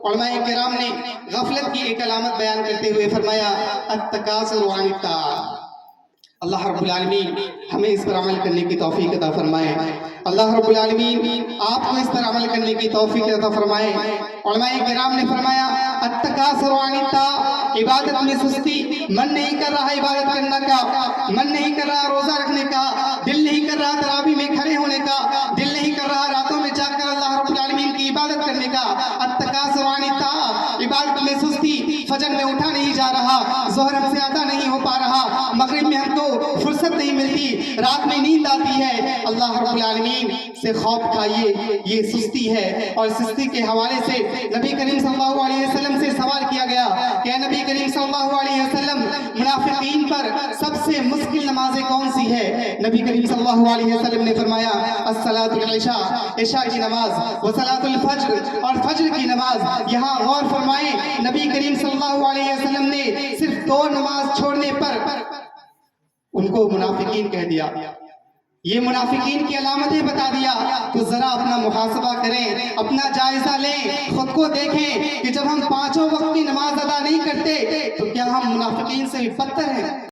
علماء کرام نے غفلت کی ایک علامت بیان کرتے ہوئے فرمایا التکاثر عن الطاعات۔ اللہ رب العالمین ہمیں اس پر عمل کرنے کی توفیق عطا فرمائے۔ اللہ رب العالمین آپ کو اس پر عمل کرنے کی توفیق عطا فرمائے۔ علماء کرام نے فرمایا التکاثر عن الطاعات، عبادت میں سستی، من نہیں کر رہا عبادت کرنے کا، من نہیں کر رہا روزہ رکھنے کا، دل نہیں کر رہا تراویح میں کھڑے ہونے کا، دل نہیں کر رہا راتوں میں جاگ کر اللہ رب العالمین کی عبادت کرنے کا۔ التکاثر عن الطاعات، عبادت میں سستی، فجر میں اٹھا نہیں جا رہا، ظہر ہم سے ادا نہیں ہو پا رہا، مغرب میں ہم کو فرصت نہیں ملتی، رات میں نیند آتی ہے۔ اللہ رب العالمین سے خوف کھائیے، یہ سستی ہے۔ اور سستی کے حوالے سے نبی کریم صلی اللہ علیہ وسلم سے سوال کیا گیا کہ اے نبی کریم صلی اللہ علیہ وسلم، منافقین پر سب سے مشکل نمازیں کون سی ہے؟ نبی کریم صلی اللہ علیہ وسلم نے فرمایا الصلاۃ العشاء، عشاء کی نماز، وصلاۃ الفجر، اور فجر کی نماز۔ یہاں غور فرمائیں، نبی کریم صلی اللہ علیہ وسلم نے صرف 2 نماز چھوڑنے پر ان کو منافقین کہہ دیا، یہ منافقین کی علامتیں بتا دیا۔ تو ذرا اپنا محاسبہ کریں، اپنا جائزہ لیں، خود کو دیکھیں کہ جب ہم 5 وقت کی نماز ادا نہیں کرتے تو کیا ہم منافقین سے بھی بدتر ہیں؟